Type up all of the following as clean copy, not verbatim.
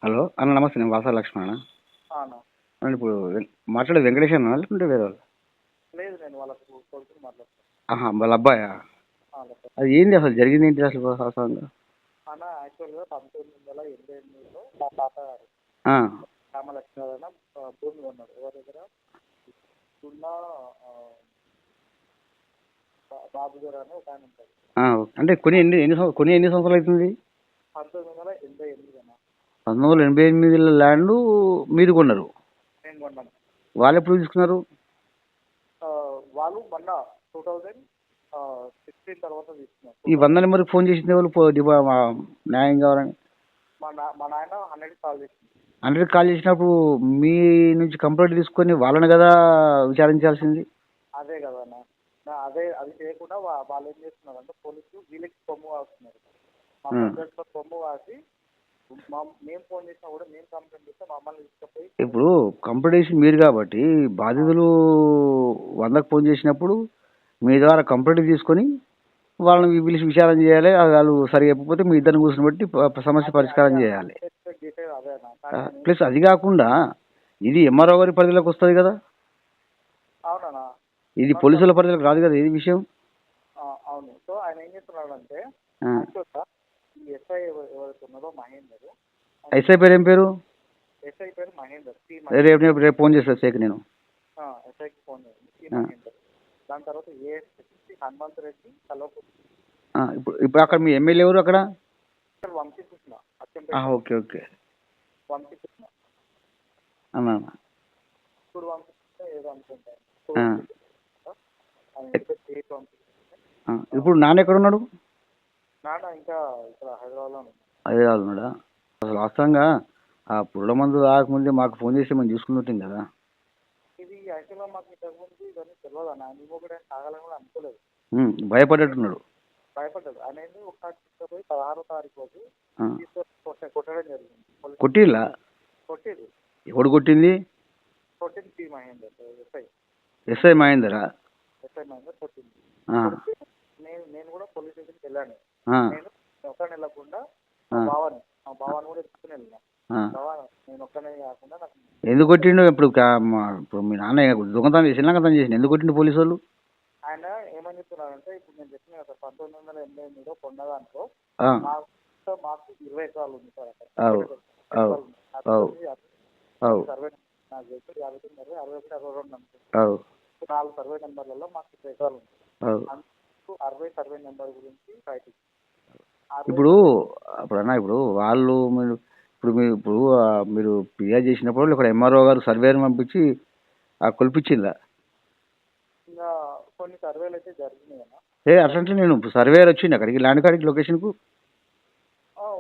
Hello అన్న నమస్తే, నేను వాసా లక్ష్మణ అన్న. అన్న. ఇప్పుడు మాట్లాడేది వెంకటేష్ అన్న లేకుంటే వేరే వాళ్ళు? లేదు, నేను వాళ్ళ కొడుకుని మాట్లాడుతాను. ఆహా, వాళ్ళ అబ్బాయా? లేకపోతే అది ఏంది అసలు జరిగింది ఏంటి అసలు వాస్తవంగా? అన్న, యాక్చువల్గా 1988లో మా తాత గారు ఆ, రామలక్ష్మణ భూమి కొన్నాడు. ఎవరి దగ్గర ఉన్న బాబు గారు అని ఒక ఆయన ఉంటాడు. ఆ, అంటే ఎన్ని సంవత్సరాలు అవుతుంది? 1988 అన్న. 1988 ల్యాండ్ మీరు కొన్నారు? నేను కొన్నాను. వాళ్ళు ఎప్పుడు తీసుకున్నారు? వాళ్ళు మొన్న 2016 తర్వాత తీసుకున్నారు. ఈ 100 నెంబర్కి ఫోన్ చేసింది వాళ్ళు న్యాయం కావాలని? మా నాయన 100 కాల్ చేసింది. 100 కాల్ చేసినప్పుడు మీ నుంచి కంప్లైంట్ తీసుకొని వాళ్ళని కదా విచారించాల్సింది. అదే కదా అన్న. అది చేయకుండా వాళ్ళు ఏం చేస్తున్నారు అంటే పోలీసులు వీళ్ళకి కొమ్ము కాస్తున్నారు. మా ప్రజలతో కొమ్ము కాసి మేము ఫోన్ చేసినా కూడా మేము కంప్లైంట్ చేస్తే మమ్మల్ని తీసుకుపోయి ఇప్పుడు కంప్లైంట్ చేసి మీరు కాబట్టి బాధితులు 100కు ఫోన్ చేసినప్పుడు మీ ద్వారా కంప్లైంట్ తీసుకొని వాళ్ళని పిలిచి విచారణ చేయాలి. వాళ్ళు సరిగా చెప్పకపోతే మీ ఇద్దరిని కూర్చొని బట్టి సమస్య పరిష్కారం చేయాలి. అదే అన్న. ప్లస్ అది కాకుండా ఇది ఎంఆర్ఓ గారి పరిధిలోకి వస్తుంది కదా, అవునన్నా. ఇది పోలీసుల పరిధిలోకి రాదు కదా ఇది విషయం. అవును. సో ఆయన ఏం చేస్తున్నాడంటే ఈ ఎస్ఐ ఎవరైతే ఉన్నారో మహేందర్. ఎస్ఐ పేరు ఏం పేరు? ఎస్ఐ పేరు మహేందర్. రేపు ఫోన్ చేస్తాను సేక్ నేను. ఎస్ఐకి ఫోన్ చేయండి, సి మహేందర్. దాని తర్వాత ఏఎస్పీ హనుమంత్ రెడ్డి కల్వకుర్తి. ఇప్పుడు అక్కడ మీ ఎమ్మెల్యే ఎవరు అక్కడ? వంశీకృష్ణ. Okay okay. వంశీకృష్ణ ఇప్పుడు వంశీకృష్ణ ఏదో అనుకుంటాను. ఇప్పుడు నాన్న ఎక్కడ ఉన్నాడు? నాన్న ఇంకా ఇక్కడ హైదరాబాద్లో ఉన్నాడా? అసలు వాస్తవంగా ఆ పుల్ల మందు రాకముందే మాకు ఫోన్ చేసి మనం చూసుకుంటుంటాం కదా. ఇది యాక్చువల్గా మాకు ఇంతకుముందు ఇవన్నీ తెలియదు అన్న. మేము కూడా తాగాలని కూడా అనుకోలేదు. భయపడ్డట్టున్నాడు. భయపడ్డాడు అనేది. ఒకసారి తీసుకుపోయి 16వ తారీఖు రోజు కొట్టడం జరిగింది. కొట్టిల్లా? కొట్టేది. ఎవడు కొట్టింది? కొట్టింది సి మహేందర్. ఎస్ఐ మహేందరా? ఎస్ఐ మహేందర్ కొట్టింది. నేను కూడా పోలీస్ స్టేషన్కి వెళ్ళాను. నేను ఒక్కనే వెళ్ళకుండా మా బావాని కూడా ఎత్తుకుని వెళ్ళినా. నేను ఒక్కనే కాకుండా నాకు ఎందుకు కొట్టిండు? ఇప్పుడు మీ నాన్న దొంగతనం చేసి లంగతనం చేసిండు, ఎందుకు కొట్టిండు పోలీసు వాళ్ళు? ఆయన ఏమని చెప్తున్నారంటే, ఇప్పుడు నేను చెప్పిన కదా 1988లో కొన్నదాంట్లో మాకు 20 ఎకరాలు ఉంది సార్ అక్కడ. సర్వే నాకు తెలిసి 59, 61, 62 అనుకుంటున్నాను. 4 సర్వే నెంబర్లలో మాకు 20 ఎకరాలు ఉంది. అందుకు 60 సర్వే నెంబర్ గురించి ఫైటింగ్. ఇప్పుడు ఇప్పుడు వాళ్ళు మీరు ఫిర్యాదు చేసినప్పుడు ఇక్కడ ఎంఆర్ఓ గారు సర్వేని పంపించి కొలిపించిందా? ఇంకా కొన్ని సర్వేలు అయితే జరిగినాయి. అట్లంటే నేను సర్వేయర్ వచ్చింది అక్కడికి, ల్యాండ్ కాడికి, లొకేషన్కు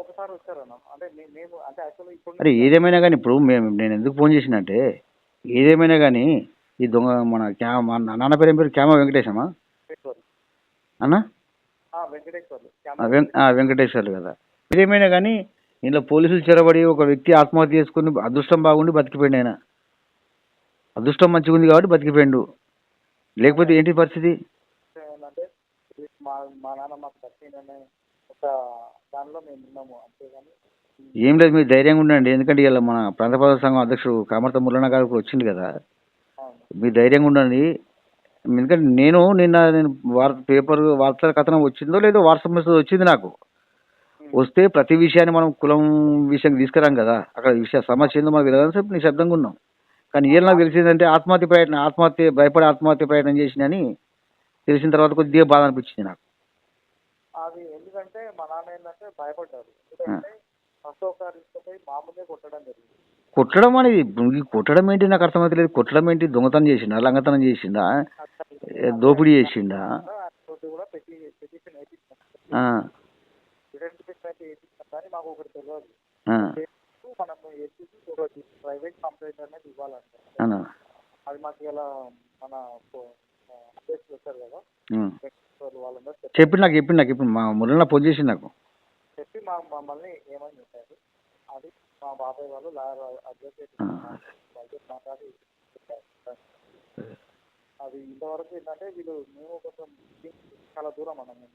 ఒకసారి వచ్చారన్న. అంటే మేము అంటే యాక్చువల్గా ఇప్పుడు అరే ఏదేమైనా కానీ ఇప్పుడు నేను ఎందుకు ఫోన్ చేసినంటే, ఏదేమైనా కానీ ఈ దొంగ మన నాన్న పేరు ఏం పేరు? క్యామ వెంకటేశమా అన్న? వెంకటేశ్వర్లు కదా. ఏదేమైనా కానీ ఇంట్లో పోలీసులు చెరబడి ఒక వ్యక్తి ఆత్మహత్య చేసుకుని అదృష్టం బాగుండి బతికిపోయిండు. ఆయన అదృష్టం మంచిగా ఉంది కాబట్టి బతికిపోయిండు, లేకపోతే ఏంటి పరిస్థితి? అంటే మా నాన్న మాకు దక్కిందనే ఒక దానిలో మేము ఉన్నాము, అంతేగాని ఏం లేదు. మీరు ధైర్యంగా ఉండండి. ఎందుకంటే ఇలా మన ప్రాంత ప్రజా సంఘం అధ్యక్షుడు కామర్త మురళన గారు ఇప్పుడు వచ్చింది కదా, మీరు ధైర్యంగా ఉండండి. ఎందుకంటే నేను వార్తా కథనం వచ్చిందో లేదో వాట్సాప్ మెసేజ్ వచ్చింది నాకు. వస్తే ప్రతి విషయాన్ని మనం కులం విషయం తీసుకురాం కదా, అక్కడ సమస్య ఏందో మనకు తెలియదు, నిశ్శబ్దంగా ఉన్నాం. కానీ ఏం నాకు తెలిసిందంటే భయపడి ఆత్మహత్య ప్రయత్నం చేసిందని తెలిసిన తర్వాత కొద్దిగా బాధ అనిపించింది నాకు. అది ఎందుకంటే మా నాన్న ఏంటంటే భయపడ్డారు. ఎందుకంటే అశోకారిపోయి మామూలుగా కొట్టడం జరిగింది. కొట్టడం అనేది కొట్టడం ఏంటి నాకు అర్థమవుతలేదు. కొట్టడం ఏంటి? దొంగతనం చేసిండా, లంగతనం చేసిండా, దోపిడీ చేసిండా? పిటిషన్ కానీ మాకు ఒకటి తెలియదు. మనం ప్రైవేట్ కంప్లైంట్ అనేది ఇవ్వాలంటే అది మాకు ఇలా మన వచ్చారు కదా వాళ్ళందరూ చెప్పిండు నాకు ఇప్పుడు మా మురళి ఫోన్ చేసిండు నాకు. చెప్పి మమ్మల్ని ఏమని చెప్పారు, అది మా బాబాయ్ వాళ్ళు అడ్వకేట్ మాట్లాడి అది ఇంతవరకు ఏంటంటే వీళ్ళు మేము కొంచెం చాలా దూరం అన్నాం.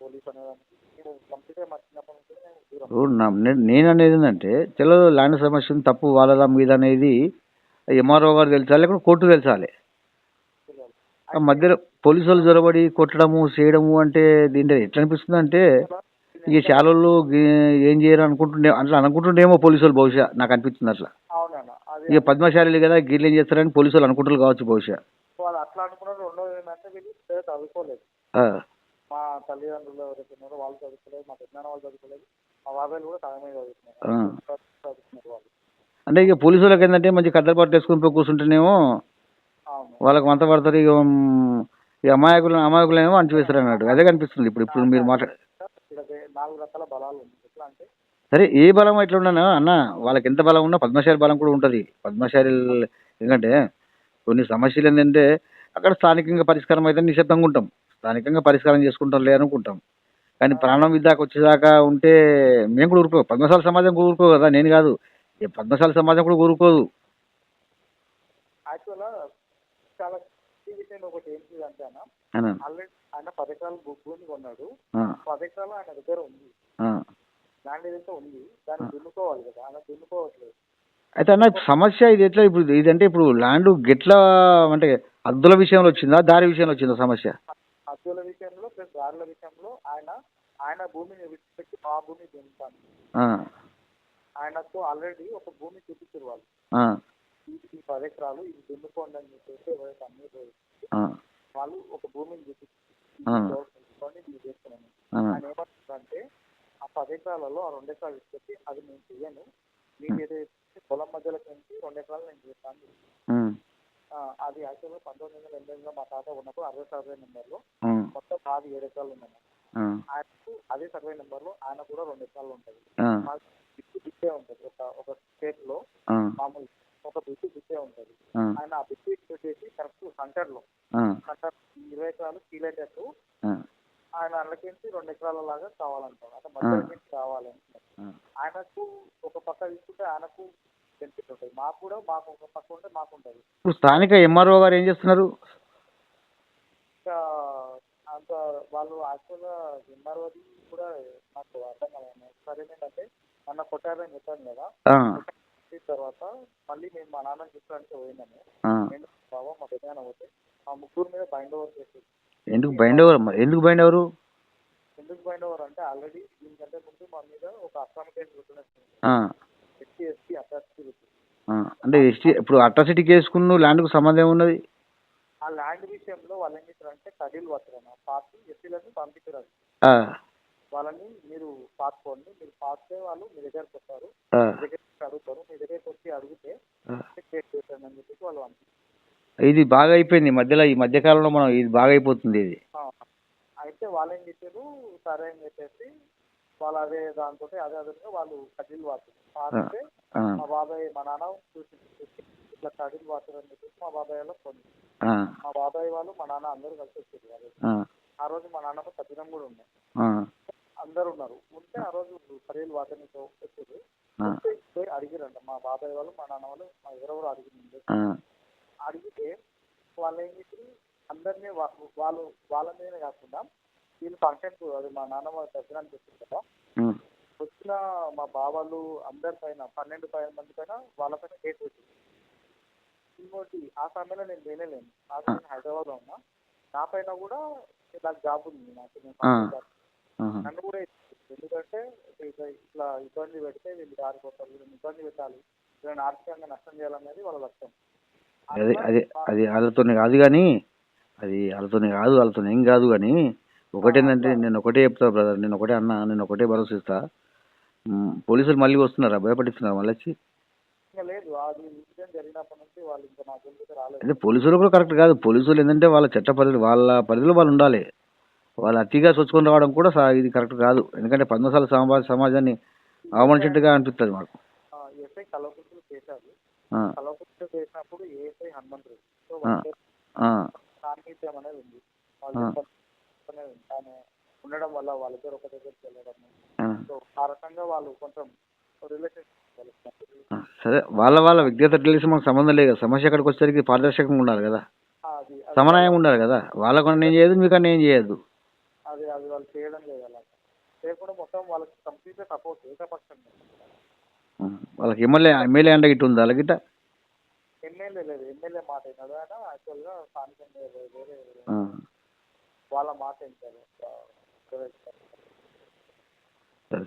పోలీస్ అనేదానికి నేను కంప్లీట్గా మా చిన్నప్పటి నుంచి నేను దూరం. ఇప్పుడు నేను అనేది ఏంటంటే చలో ల్యాండ్ సమస్య ఉంది, తప్పు వాళ్ళ మీద అనేది ఎంఆర్ఓ గారు తెలుసాలి, లేకపోతే కోర్టు తెలుసాలి. తెలియాలి. ఆ మధ్యలో పోలీసు వాళ్ళు జొరబడి కొట్టడము చేయడము అంటే దీంట్లో ఎట్లా అనిపిస్తుంది అంటే ఈ శాలలు ఏం చేయరు అనుకుంటుండే, అట్లా అనుకుంటుండేమో పోలీసు వాళ్ళు బహుశా, నాకు అనిపిస్తుంది అట్లా. అవునన్న అది ఇక పద్మశాలి కదా గిట్లు ఏం చేస్తారని పోలీసు వాళ్ళు అనుకుంటారు కావచ్చు బహుశా. వాళ్ళు అట్లా అనుకున్నారు. రెండోది ఏంటంటే వీళ్ళు పెద్దగా చదువుకోలేదు. ఆ, మా తల్లిదండ్రులు ఎవరైతే ఉన్నారో వాళ్ళు చదువుకోలేదు, మా పెద్దనాన్న వాళ్ళు చదువుకోలేదు, మా బాబాయ్లు కూడా సగమే చదువుతున్నారు. ఆ. చదువుతున్నారు వాళ్ళు. అంటే ఇక పోలీసు వాళ్ళకి ఏంటంటే మంచి కద్దరు పట్టు వేసుకుని పోయి కూర్చుంటేనేమో అవును. వాళ్ళకి వంత పడతారు. ఇక ఈ అమాయకులేమో అణచివేస్తారు అన్నట్టు అదే కనిపిస్తుంది ఇప్పుడు మీరు మాట్లాడే. ఇక్కడ 4 రకాల బలాలు ఉన్నాయి. ఎట్లా అంటే సరే ఏ బలం ఎట్లా ఉన్నా అన్న, వాళ్ళకి ఎంత బలం ఉన్నా పద్మశాలి బలం కూడా ఉంటుంది. పద్మశాలి ఎందుకంటే కొన్ని సమస్యలు ఏంటంటే అక్కడ స్థానికంగా పరిష్కారం అయితే నిశ్శబ్దంగా ఉంటాం, స్థానికంగా పరిష్కారం చేసుకుంటాం లే అనుకుంటాం. కానీ ప్రాణం విద్దాకా వచ్చేదాకా ఉంటే మేము కూడా ఊరుకో, పద్మశాలి సమాజం కూడా ఊరుకో కదా, నేను కాదు, ఈ పద్మశాలి సమాజం కూడా ఊరుకోదు. యాక్చువల్గా చాలా ఈ విషయం ఒకటి ఏంటి అంటే అన్న, అన్న ఆల్రెడీ ఆయన 10 ఎకరాలు భూమి కొన్నాడు. ఆ, 10 ఎకరాలు ఆయన దగ్గర ఉంది, ఆ. ల్యాండ్ ఏదైతే ఉంది దాన్ని దున్నుకోవాలి కదా, ఆయన దున్నుకోవట్లేదు. అయితే అన్న సమస్య ఇది ఎట్లా ఇప్పుడు ఇదంటే ఇప్పుడు ల్యాండ్ గిట్ల అంటే అద్దుల విషయంలో వచ్చిందా, దారి విషయంలో వచ్చిందా సమస్య? హద్దుల విషయంలో ప్లస్ దారుల విషయంలో ఆయన భూమిని విడిచిపెట్టి మా భూమి దున్నుతాను. ఆ, ఆయనకు ఆల్రెడీ ఒక భూమి చూపించారు వాళ్ళు, ఆ, ఈ 10 ఎకరాలు ఇది దున్నుకోండి అని చెప్పేసి ఎవరైతే అమ్మి ఆ, వాళ్ళు ఒక భూమిని ఆ. చూపించుకొని మీరు చేస్తున్నాను. ఆ. ఆయన ఏమంటారంటే ఆ 10 ఎకరాలలో ఆ 2 ఎకరాలు ఇచ్చేసి అది నేను చెయ్యను, మీకు ఏదైతే పొలం మధ్యలోకి నుంచి 2 ఎకరాలు నేను చేస్తాను. ఉమ్, అది యాక్చువల్గా 1980లో మా తాత ఉన్నప్పుడు 60 సర్వే నెంబర్లో ఉమ్, మొత్తం బాగా 7 ఎకరాలు ఉన్నాయి. ఆ, ఆయనకు అదే సర్వే నెంబర్లో ఆయన కూడా 2 ఎకరాలు ఉంటుంది. ఆ, మాకు బిట్టే ఉంటుంది, ఒక స్టేట్లో ఆ, మామూలు ఒక బిట్టే ఉంటుంది. ఆ, ఆయన ఆ బిట్టు పెట్టేసి కరెక్ట్ సెంటర్లో ఆ, 20 ఎకరాలు కీలేటట్టు ఆ, ఆయన అందులోకించి 2 ఎకరాల లాగా కావాలంటారు, అంటే మధ్యలోకి కావాలంటున్నారు. ఆ. ఆయనకు ఒక పక్క తీసుకుంటే ఆయనకు బెనిఫిట్ ఉంటుంది, మాకు ఒక పక్క ఉంటే మాకు ఉంటుంది. ఇప్పుడు స్థానిక ఎంఆర్ఓ గారు ఏం చేస్తున్నారు? ఇంకా అంత వాళ్ళు యాక్చువల్గా ఎంఆర్ఓది కూడా నాకు అర్థం కాలేదు. ఒకసారి ఏంటంటే మొన్న కొట్టారని చెప్పాను కదా, ఆ, కొట్టిన తర్వాత మళ్ళీ మేము మా నాన్న చెప్పడానికి పోయినాము. ఆ. నేను బాబా మా పెద్దనాన్న పోతే మా ముగ్గురు మీద బైండ్ ఓవర్ చేసి. ఎందుకు బైండ్ ఎవరు ఎందుకు బైండ్ ఎవరు? ఎందుకు బైండ్ ఓవర్ అంటే ఆల్రెడీ దీనికంటే ముందు మా మీద ఒక అస్సాం కేసు గుర్తున్నట్టు ఆ, ఎస్సీ అట్రాసిటీ. ఆ. అంటే ఇప్పుడు అట్రాసిటీ కేసుకున్న ల్యాండ్కు సంబంధం ఉన్నది. ఆ ల్యాండ్ విషయంలో వాళ్ళు ఏం చేశారంటే కడీలు పట్టరు పార్టీ ఎస్సీలను పంపించారు. ఆ, వాళ్ళని మీరు పాసుకోండి, మీరు పాస్తే వాళ్ళు మీ దగ్గరకు వస్తారు, ఆ, మీ దగ్గరికి అడుగుతారు, మీ దగ్గరికి వచ్చి అడిగితే కేసు చేశాను అని చెప్పేసి వాళ్ళు పంపించారు. ఇది బాగా అయిపోయింది ఈ మధ్యకాలంలో మనం ఇది బాగా అయిపోతుంది ఇది. అయితే వాళ్ళు ఏం చేశారు, సరే అని చెప్పేసి వాళ్ళు అదే దాంతో అదే వాళ్ళు కడ్డీలు పాడితే ఆ, మా బాబాయ్ మా నాన్న చూసి ఇట్లా కడ్డీలు పాడతారు అని చెప్పేసి మా బాబాయ్ వాళ్ళకి ఫోన్ చేశారు. ఆ, మా బాబాయ్ వాళ్ళు మా నాన్న అందరూ కలిసి వచ్చారు. ఆ, ఆ రోజు మా నాన్నకు సత్యం కూడా ఉన్నాయి, ఆ, అందరు ఉన్నారు. ఉంటే ఆ రోజు కర్రీలు వాటర్తో వచ్చారు, పోయి అడిగారంట మా బాబాయ్ వాళ్ళు మా నాన్న వాళ్ళు మా ఎవరెవరు అడిగింది. ఆ, అడిగితే వాళ్ళు ఏం చేసి అందరినీ వాళ్ళ మీదనే కాకుండా వీళ్ళు ఫంక్షన్కు అది మా నాన్న వాళ్ళ దర్శనానికి వచ్చింది కదా, ఉమ్, వచ్చిన మా బావాళ్ళు అందరి పైన 12 మంది పైన వాళ్ళపైన కేసు వచ్చింది. ఇంకోటి ఆ సమయంలో నేను వినలేను, ఆ సమయం హైదరాబాద్లో ఉన్నా, నా పైన కూడా నాకు జాబ్ ఉంది, నన్ను కూడా ఎందుకంటే ఇట్లా ఇబ్బంది పెడితే వీళ్ళు దారిపోతారు, వీళ్ళని ఇబ్బంది పెట్టాలి, వీళ్ళని ఆర్థికంగా నష్టం చేయాలనేది వాళ్ళ లక్ష్యం. అదే అదే అది వాళ్ళతోనే కాదు కానీ వాళ్ళతో ఏం కాదు కానీ ఒకటేంటంటే నేను ఒకటే చెప్తా బ్రదర్, నేను ఒకటే అన్నా, నేను ఒకటే భరోసా ఇస్తా. పోలీసులు మళ్ళీ వస్తున్నారా, భయపడిస్తున్నారు మళ్ళీ వచ్చి? ఇంకా లేదు, అది ఇన్సిడెంట్ జరిగినప్పటి నుంచి వాళ్ళు ఇంకా మా గురించి రాలేదు. అంటే పోలీసులు కూడా కరెక్ట్ కాదు. పోలీసులు ఏంటంటే వాళ్ళ చట్ట పరిధులు వాళ్ళ పరిధిలో వాళ్ళు ఉండాలి. వాళ్ళు అతిగా చొచ్చుకొని రావడం కూడా ఇది కరెక్ట్ కాదు. ఎందుకంటే పద్మశాలి సమాజాన్ని అవమానించినట్టుగా అనిపిస్తుంది మాకు. ఎస్ఐ కలవకుర్తులు చేశారు, ఆ, కలవకుర్తులు చేసినప్పుడు ఏఎస్ఐ హనుమంత్ రెడ్డి, సో ఆ, సాన్నిధ్యం అనేది ఉంది, వాళ్ళు ఆయన ఉండడం వల్ల వాళ్ళిద్దరు ఒక దగ్గరికి వెళ్ళడం, సో ఆ రకంగా వాళ్ళు కొంచెం రిలేషన్షిప్. సరే, వాళ్ళ వ్యక్తిగత రిలేషన్ మనకు సంబంధం లేదు కదా. సమస్య ఎక్కడికి వచ్చేసరికి పారదర్శకంగా ఉండాలి కదా, అది సమన్వయంగా ఉండాలి కదా. వాళ్ళకన్నా ఏం చేయదు, మీకన్నా ఏం చేయదు. అది వాళ్ళ వాళ్ళు చేయడం లేదు అలా చేయకుండా మొత్తం వాళ్ళకి కంప్లీట్గా సపోర్ట్ ఏకపక్షంగా. వాళ్ళకి ఎమ్మెల్యే అండ గిట్ట ఉందా వాళ్ళ గిట్ట? ఎమ్మెల్యే లేదు, ఎమ్మెల్యే మాట విన్నాడు ఆయన యాక్చువల్గా స్థానికంగా వేరే ఆ. వాళ్ళ మాట వింటారు. సరే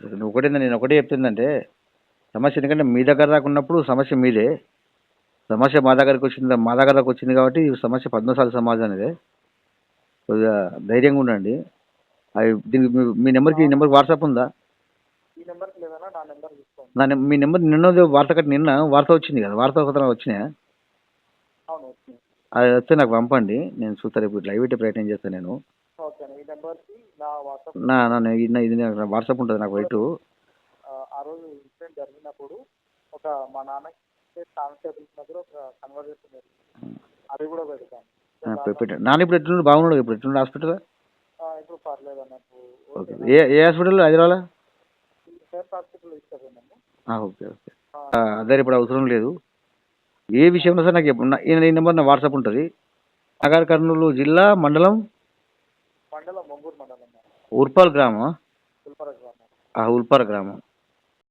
సరే నువ్వు ఒకటే నేను ఒకటే చెప్తుందంటే సమస్య ఎందుకంటే మీ దగ్గర రాకున్నప్పుడు సమస్య మీదే, సమస్య మా దగ్గరకు వచ్చింది కాబట్టి ఈ సమస్య పద్మశాలి సమాజం అనేది కొద్దిగా ధైర్యంగా ఉండండి. అవి దీనికి మీ నెంబర్కి ఈ నెంబర్కి వాట్సాప్ ఉందా? ఈ నెంబర్కి లేదన్నా నా నెంబర్ తీసుకోండి. మీ నెంబర్ నిన్న వార్త వచ్చింది కదా, వార్త ఒకటి వచ్చినాయా? అవును వచ్చింది. అది వస్తే నాకు పంపండి, నేను చూస్తా, రేపు లైవ్ పెట్టే ప్రయత్నం చేస్తాను నేను. ఓకే ఈ నెంబర్కి నా వాట్సాప్ ఇది నాకు వాట్సాప్ ఉంటుంది నాకు వైట్. ఆ రోజు ఇన్సిడెంట్ జరిగినప్పుడు ఒక మా నాన్నకి కానిస్టేబుల్స్ దగ్గర ఒక కన్వర్జేషన్ జరిగింది, అది కూడా పెడతాను. పెట్టండి. నాన్న ఇప్పుడు ఎట్లుండి బాగున్నాడు? ఇప్పుడు ఎట్లుండి హాస్పిటల్? ఇప్పుడు పర్లేదు అన్నట్టు. ఓకే. ఏ హాస్పిటల్? హైదరాబాద్ హాస్పిటల్ ఇస్తారు మేము. Okay okay. అదే ఇప్పుడు అవసరం లేదు. ఏ విషయంలో సార్ నాకు ఈ నెంబర్ నా వాట్సాప్ ఉంటుంది. నాగర్ కర్నూలు జిల్లా మండలం మండలం మంగూరు మండలం ఉల్పాల్ గ్రామం. ఉల్పర గ్రామం. ఉల్పాల గ్రామం.